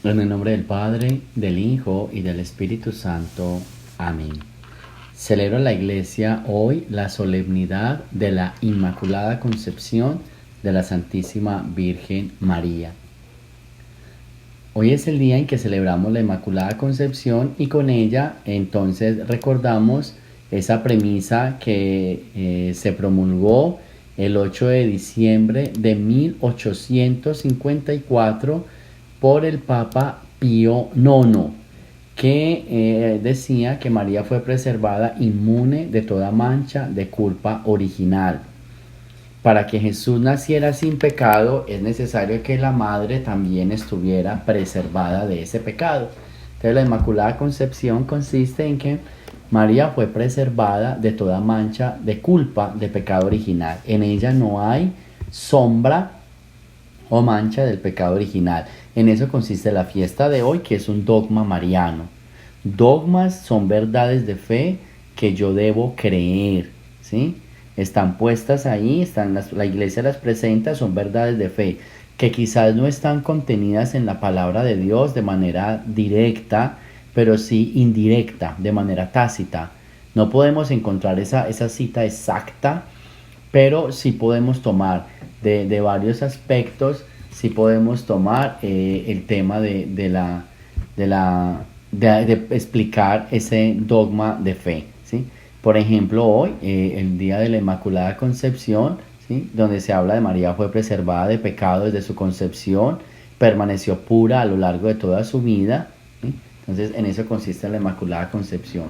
En el nombre del Padre, del Hijo y del Espíritu Santo. Amén. Celebra la Iglesia hoy la solemnidad de la Inmaculada Concepción de la Santísima Virgen María. Hoy es el día en que celebramos la Inmaculada Concepción y con ella entonces recordamos esa premisa que se promulgó el 8 de diciembre de 1854 por el Papa Pío IX, que decía que María fue preservada inmune de toda mancha de culpa original. Para que Jesús naciera sin pecado es necesario que la madre también estuviera preservada de ese pecado. Entonces la Inmaculada Concepción consiste en que María fue preservada de toda mancha de culpa de pecado original. En ella no hay sombra o mancha del pecado original. En eso consiste la fiesta de hoy, que es un dogma mariano. Dogmas son verdades de fe que yo debo creer, ¿sí? Están puestas ahí, la iglesia las presenta, son verdades de fe que quizás no están contenidas en la palabra de Dios de manera directa, pero sí indirecta, de manera tácita. No podemos encontrar esa cita exacta, pero sí podemos tomar de varios aspectos, sí podemos tomar el tema de explicar ese dogma de fe, ¿sí? Por ejemplo, hoy, el día de la Inmaculada Concepción, ¿sí? Donde se habla de María fue preservada de pecado desde su concepción, permaneció pura a lo largo de toda su vida, ¿sí? Entonces, en eso consiste la Inmaculada Concepción.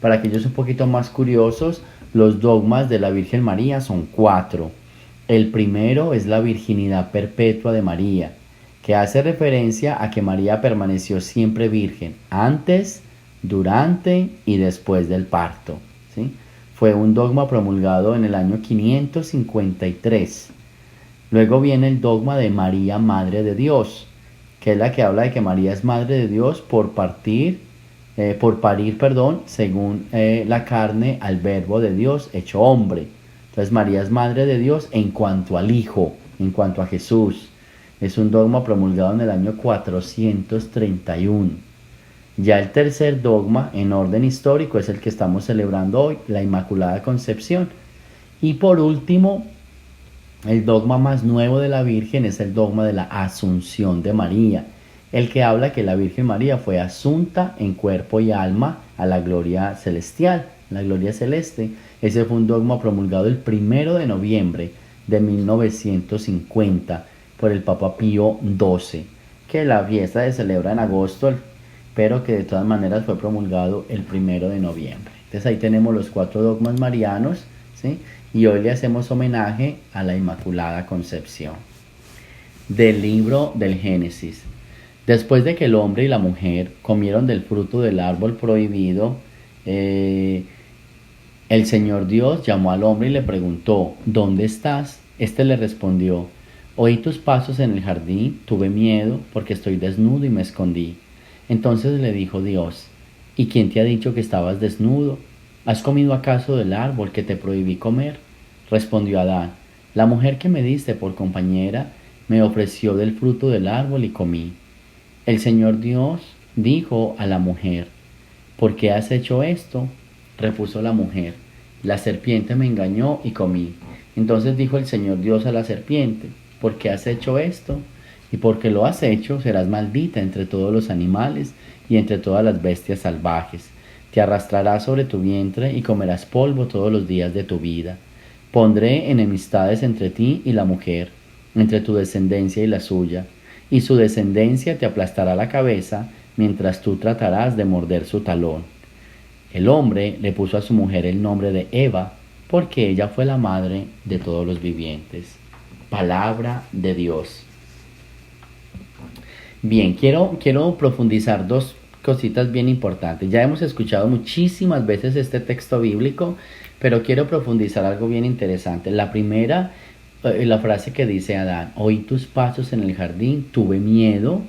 Para aquellos un poquito más curiosos, los dogmas de la Virgen María son 4. El primero es la virginidad perpetua de María, que hace referencia a que María permaneció siempre virgen, antes, durante y después del parto, ¿sí? Fue un dogma promulgado en el año 553. Luego viene el dogma de María, Madre de Dios, que es la que habla de que María es Madre de Dios por parir, según la carne al Verbo de Dios hecho hombre. Entonces María es Madre de Dios en cuanto al Hijo, en cuanto a Jesús. Es un dogma promulgado en el año 431. Ya el tercer dogma en orden histórico es el que estamos celebrando hoy, la Inmaculada Concepción. Y por último, el dogma más nuevo de la Virgen es el dogma de la Asunción de María, el que habla que la Virgen María fue asunta en cuerpo y alma a la gloria celestial, la gloria celeste. Ese fue un dogma promulgado el 1 de noviembre de 1950 por el Papa Pío XII, que la fiesta se celebra en agosto, pero que de todas maneras fue promulgado el 1 de noviembre. Entonces ahí tenemos los 4 dogmas marianos, ¿sí? Y hoy le hacemos homenaje a la Inmaculada Concepción. Del libro del Génesis. Después de que el hombre y la mujer comieron del fruto del árbol prohibido, el Señor Dios llamó al hombre y le preguntó: ¿dónde estás? Este le respondió: oí tus pasos en el jardín, tuve miedo porque estoy desnudo y me escondí. Entonces le dijo Dios: ¿y quién te ha dicho que estabas desnudo? ¿Has comido acaso del árbol que te prohibí comer? Respondió Adán: la mujer que me diste por compañera me ofreció del fruto del árbol y comí. El Señor Dios dijo a la mujer: ¿por qué has hecho esto? Repuso la mujer: la serpiente me engañó y comí. Entonces dijo el Señor Dios a la serpiente: ¿por qué has hecho esto? Y porque lo has hecho, serás maldita entre todos los animales y entre todas las bestias salvajes. Te arrastrarás sobre tu vientre y comerás polvo todos los días de tu vida. Pondré enemistades entre ti y la mujer, entre tu descendencia y la suya, y su descendencia te aplastará la cabeza, mientras tú tratarás de morder su talón. El hombre le puso a su mujer el nombre de Eva, porque ella fue la madre de todos los vivientes. Palabra de Dios. Bien, quiero profundizar dos cositas bien importantes. Ya hemos escuchado muchísimas veces este texto bíblico, pero quiero profundizar algo bien interesante. La primera, la frase que dice Adán: oí tus pasos en el jardín, tuve miedo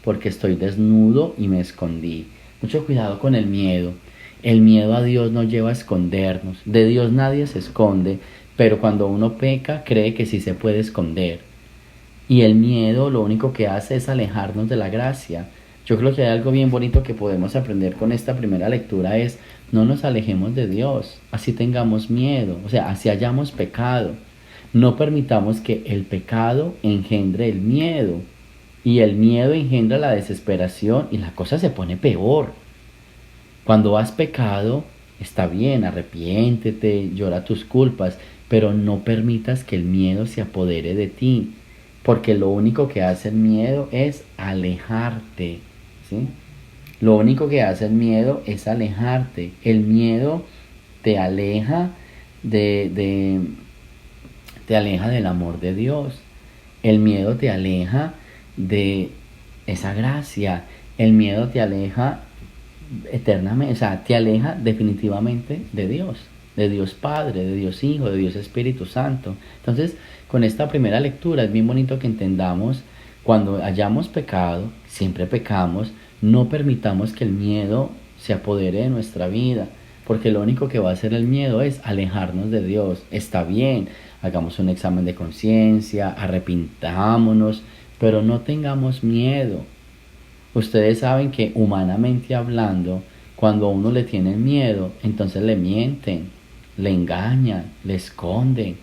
porque estoy desnudo y me escondí. Mucho cuidado con el miedo. El miedo a Dios nos lleva a escondernos. De Dios nadie se esconde, pero cuando uno peca cree que sí se puede esconder. Y el miedo lo único que hace es alejarnos de la gracia. Yo creo que hay algo bien bonito que podemos aprender con esta primera lectura es no nos alejemos de Dios, así tengamos miedo, o sea, así hayamos pecado. No permitamos que el pecado engendre el miedo y el miedo engendra la desesperación y la cosa se pone peor. Cuando has pecado, está bien, arrepiéntete, llora tus culpas, pero no permitas que el miedo se apodere de ti, porque lo único que hace el miedo es alejarte, ¿sí? Lo único que hace el miedo es alejarte. El miedo te aleja de te aleja del amor de Dios. El miedo te aleja de esa gracia. El miedo te aleja eternamente, o sea, te aleja definitivamente de Dios Padre, de Dios Hijo, de Dios Espíritu Santo. Entonces, con esta primera lectura es bien bonito que entendamos, cuando hayamos pecado, siempre pecamos, no permitamos que el miedo se apodere de nuestra vida, porque lo único que va a hacer el miedo es alejarnos de Dios. Está bien, hagamos un examen de conciencia, arrepintámonos, pero no tengamos miedo. Ustedes saben que humanamente hablando, cuando a uno le tienen miedo, entonces le mienten, le engañan, le esconden.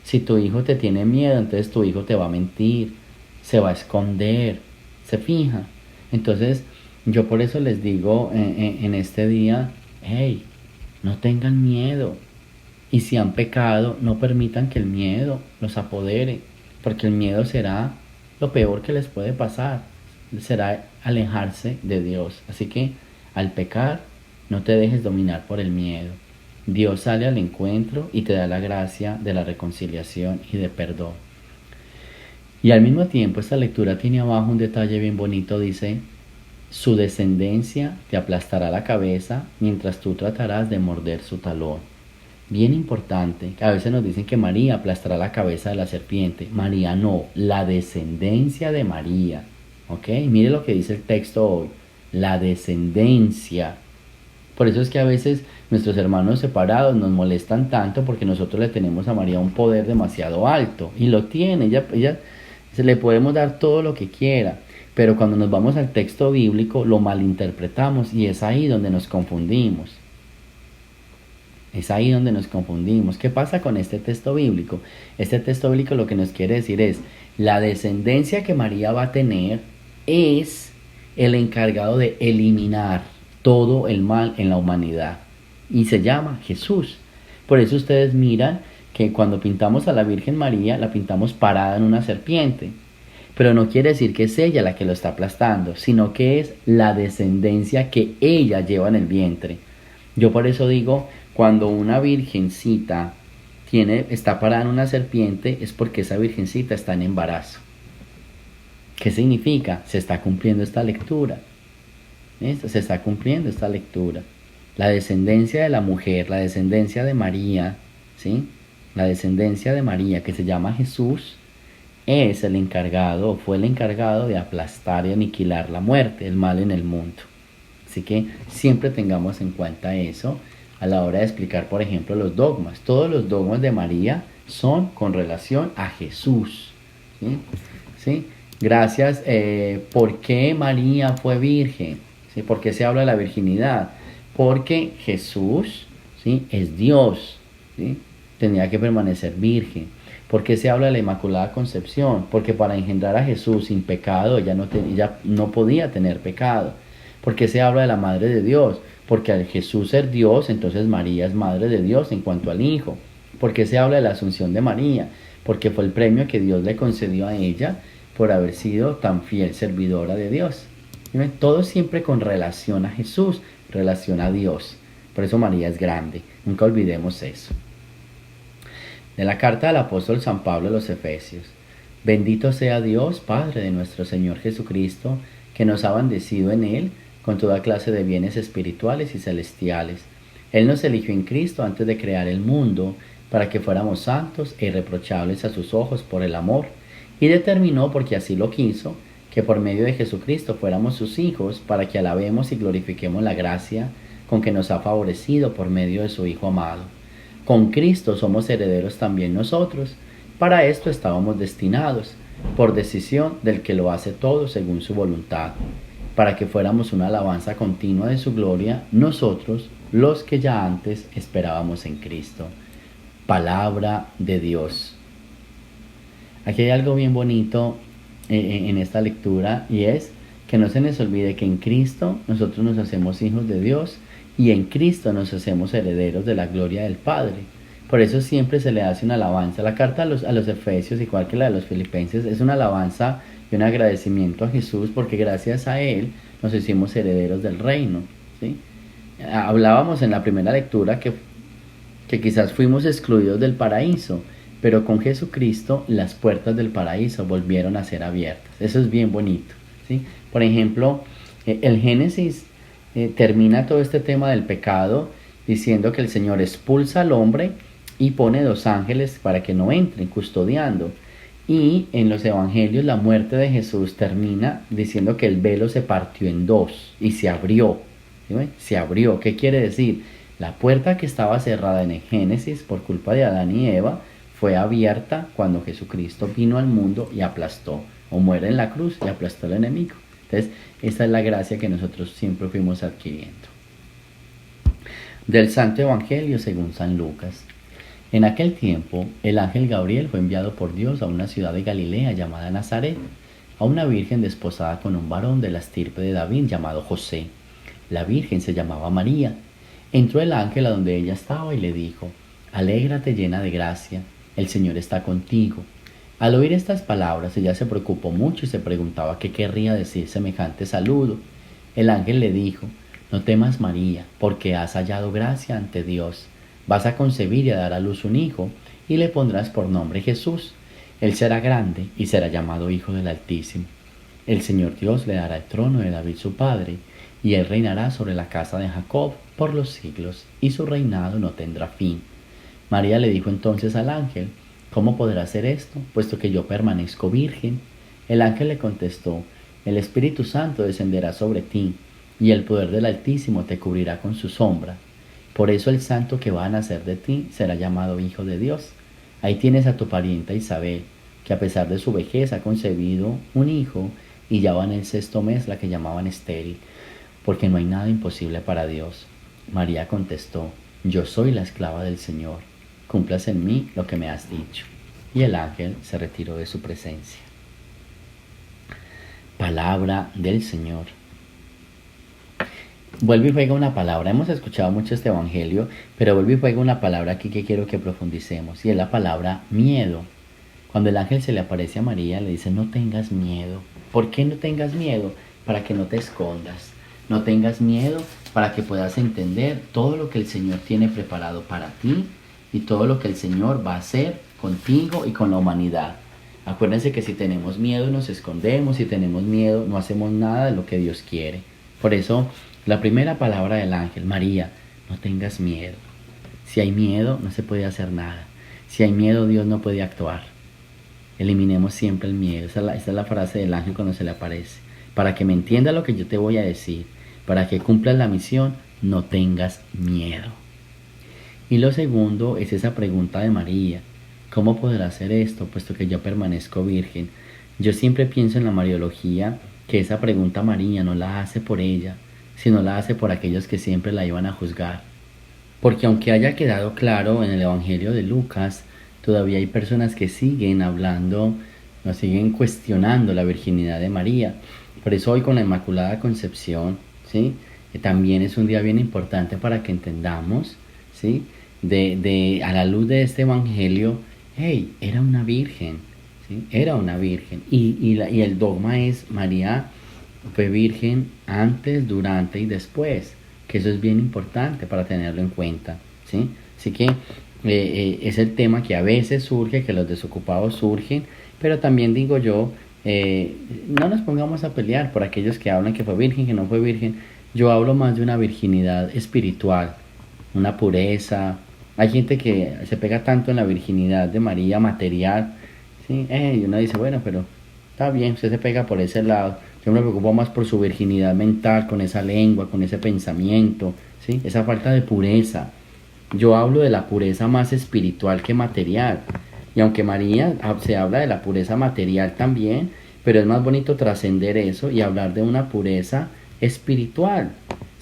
Si tu hijo te tiene miedo, entonces tu hijo te va a mentir, se va a esconder, se fija. Entonces, yo por eso les digo en este día, hey, no tengan miedo. Y si han pecado, no permitan que el miedo los apodere, porque el miedo será lo peor que les puede pasar, será alejarse de Dios. Así que al pecar, no te dejes dominar por el miedo. Dios sale al encuentro y te da la gracia de la reconciliación y de perdón. Y al mismo tiempo esta lectura tiene abajo un detalle bien bonito, dice, su descendencia te aplastará la cabeza mientras tú tratarás de morder su talón. Bien importante, que a veces nos dicen que María aplastará la cabeza de la serpiente. María no, la descendencia de María. ¿Ok? Mire lo que dice el texto hoy, la descendencia. Por eso es que a veces nuestros hermanos separados nos molestan tanto porque nosotros le tenemos a María un poder demasiado alto. Y lo tiene, ella se le podemos dar todo lo que quiera. Pero cuando nos vamos al texto bíblico lo malinterpretamos y es ahí donde nos confundimos. Es ahí donde nos confundimos. ¿Qué pasa con este texto bíblico? Este texto bíblico lo que nos quiere decir es, la descendencia que María va a tener es el encargado de eliminar todo el mal en la humanidad. Y se llama Jesús. Por eso ustedes miran que cuando pintamos a la Virgen María, la pintamos parada en una serpiente. Pero no quiere decir que es ella la que lo está aplastando, sino que es la descendencia que ella lleva en el vientre. Yo por eso digo, cuando una virgencita está parada en una serpiente, es porque esa virgencita está en embarazo. ¿Qué significa? Se está cumpliendo esta lectura. Se está cumpliendo esta lectura. La descendencia de la mujer, la descendencia de María, ¿sí? La descendencia de María, que se llama Jesús, es el encargado, o fue el encargado de aplastar y aniquilar la muerte, el mal en el mundo. Así que siempre tengamos en cuenta eso a la hora de explicar, por ejemplo, los dogmas. Todos los dogmas de María son con relación a Jesús. ¿Sí? ¿Sí? Gracias. ¿Por qué María fue virgen? ¿Sí? ¿Por qué se habla de la virginidad? Porque Jesús, ¿sí?, es Dios. ¿Sí? Tenía que permanecer virgen. ¿Por qué se habla de la Inmaculada Concepción? Porque para engendrar a Jesús sin pecado, ella no podía tener pecado. ¿Por qué se habla de la Madre de Dios? Porque al Jesús ser Dios, entonces María es Madre de Dios en cuanto al Hijo. ¿Por qué se habla de la Asunción de María? Porque fue el premio que Dios le concedió a ella por haber sido tan fiel servidora de Dios. Todo siempre con relación a Jesús, relación a Dios. Por eso María es grande. Nunca olvidemos eso. De la carta del apóstol San Pablo a los Efesios. Bendito sea Dios, Padre de nuestro Señor Jesucristo, que nos ha bendecido en Él con toda clase de bienes espirituales y celestiales. Él nos eligió en Cristo antes de crear el mundo, para que fuéramos santos e irreprochables a sus ojos por el amor, y determinó, porque así lo quiso, que por medio de Jesucristo fuéramos sus hijos, para que alabemos y glorifiquemos la gracia con que nos ha favorecido por medio de su Hijo amado. Con Cristo somos herederos también nosotros. Para esto estábamos destinados, por decisión del que lo hace todo según su voluntad, para que fuéramos una alabanza continua de su gloria, nosotros, los que ya antes esperábamos en Cristo. Palabra de Dios. Aquí hay algo bien bonito en esta lectura, y es que no se nos olvide que en Cristo nosotros nos hacemos hijos de Dios y en Cristo nos hacemos herederos de la gloria del Padre. Por eso siempre se le hace una alabanza. La carta a los Efesios, igual que la de los Filipenses, es una alabanza y un agradecimiento a Jesús, porque gracias a Él nos hicimos herederos del reino, ¿sí? Hablábamos en la primera lectura que quizás fuimos excluidos del paraíso, pero con Jesucristo las puertas del paraíso volvieron a ser abiertas. Eso es bien bonito, ¿sí? Por ejemplo, el Génesis termina todo este tema del pecado diciendo que el Señor expulsa al hombre y pone 2 ángeles para que no entren, custodiando. Y en los evangelios la muerte de Jesús termina diciendo que el velo se partió en 2 y se abrió. ¿Sí? Se abrió. ¿Qué quiere decir? La puerta que estaba cerrada en el Génesis por culpa de Adán y Eva fue abierta cuando Jesucristo vino al mundo y aplastó, o muere en la cruz y aplastó al enemigo. Entonces, esta es la gracia que nosotros siempre fuimos adquiriendo. Del Santo Evangelio según San Lucas. En aquel tiempo, el ángel Gabriel fue enviado por Dios a una ciudad de Galilea llamada Nazaret, a una virgen desposada con un varón de la estirpe de David llamado José. La virgen se llamaba María. Entró el ángel a donde ella estaba y le dijo: Alégrate llena de gracia, el Señor está contigo. Al oír estas palabras, ella se preocupó mucho y se preguntaba qué querría decir semejante saludo. El ángel le dijo: No temas, María, porque has hallado gracia ante Dios. Vas a concebir y a dar a luz un hijo, y le pondrás por nombre Jesús. Él será grande y será llamado Hijo del Altísimo. El Señor Dios le dará el trono de David su padre, y él reinará sobre la casa de Jacob por los siglos, y su reinado no tendrá fin. María le dijo entonces al ángel: ¿Cómo podrá hacer esto, puesto que yo permanezco virgen? El ángel le contestó: El Espíritu Santo descenderá sobre ti, y el poder del Altísimo te cubrirá con su sombra. Por eso el santo que va a nacer de ti será llamado Hijo de Dios. Ahí tienes a tu parienta Isabel, que a pesar de su vejez ha concebido un hijo, y ya va en el 6º mes, la que llamaban estéril, porque no hay nada imposible para Dios. María contestó: Yo soy la esclava del Señor, cúmplase en mí lo que me has dicho. Y el ángel se retiró de su presencia. Palabra del Señor. Vuelve y juega una palabra. Hemos escuchado mucho este evangelio, pero vuelve y juega una palabra aquí que quiero que profundicemos, y es la palabra miedo. Cuando el ángel se le aparece a María, le dice: no tengas miedo. ¿Por qué no tengas miedo? Para que no te escondas. No tengas miedo para que puedas entender todo lo que el Señor tiene preparado para ti y todo lo que el Señor va a hacer contigo y con la humanidad. Acuérdense que si tenemos miedo nos escondemos, si tenemos miedo no hacemos nada de lo que Dios quiere. Por eso, la primera palabra del ángel: María, no tengas miedo. Si hay miedo, no se puede hacer nada. Si hay miedo, Dios no puede actuar. Eliminemos siempre el miedo. Esa es la frase del ángel cuando se le aparece. Para que me entienda lo que yo te voy a decir, para que cumplas la misión, no tengas miedo. Y lo segundo es esa pregunta de María: ¿cómo podrá hacer esto, puesto que yo permanezco virgen? Yo siempre pienso en la mariología, que esa pregunta María no la hace por ella, sino la hace por aquellos que siempre la iban a juzgar. Porque aunque haya quedado claro en el Evangelio de Lucas, todavía hay personas que siguen hablando, nos siguen cuestionando la virginidad de María. Por eso hoy con la Inmaculada Concepción, ¿sí?, que también es un día bien importante para que entendamos, ¿sí?, a la luz de este Evangelio, hey, era una virgen, ¿sí?, era una virgen. Y el dogma es: María fue virgen antes, durante y después, que eso es bien importante para tenerlo en cuenta, ¿sí? Así que es el tema que a veces surge, que los desocupados surgen, pero también digo yo, no nos pongamos a pelear por aquellos que hablan que fue virgen, que no fue virgen. Yo hablo más de una virginidad espiritual, una pureza. Hay gente que se pega tanto en la virginidad de María material, ¿sí? Y uno dice: bueno, pero está bien, usted se pega por ese lado. Yo me preocupo más por su virginidad mental, con esa lengua, con ese pensamiento, ¿sí?, esa falta de pureza. Yo hablo de la pureza más espiritual que material. Y aunque María se habla de la pureza material también, pero es más bonito trascender eso y hablar de una pureza espiritual.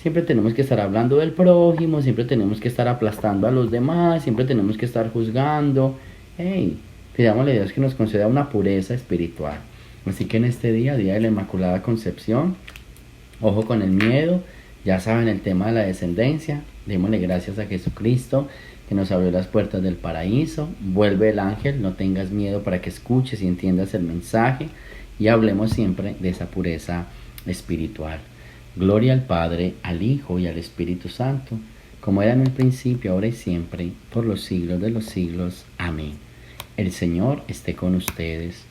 Siempre tenemos que estar hablando del prójimo, siempre tenemos que estar aplastando a los demás, siempre tenemos que estar juzgando. Hey, pidámosle a Dios que nos conceda una pureza espiritual. Así que en este día, Día de la Inmaculada Concepción, ojo con el miedo, ya saben el tema de la descendencia, démosle gracias a Jesucristo que nos abrió las puertas del paraíso, vuelve el ángel, no tengas miedo para que escuches y entiendas el mensaje y hablemos siempre de esa pureza espiritual. Gloria al Padre, al Hijo y al Espíritu Santo, como era en el principio, ahora y siempre, por los siglos de los siglos. Amén. El Señor esté con ustedes.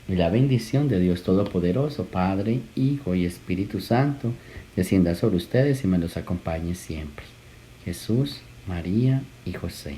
Y la bendición de Dios Todopoderoso, Padre, Hijo y Espíritu Santo, descienda sobre ustedes y me los acompañe siempre. Jesús, María y José.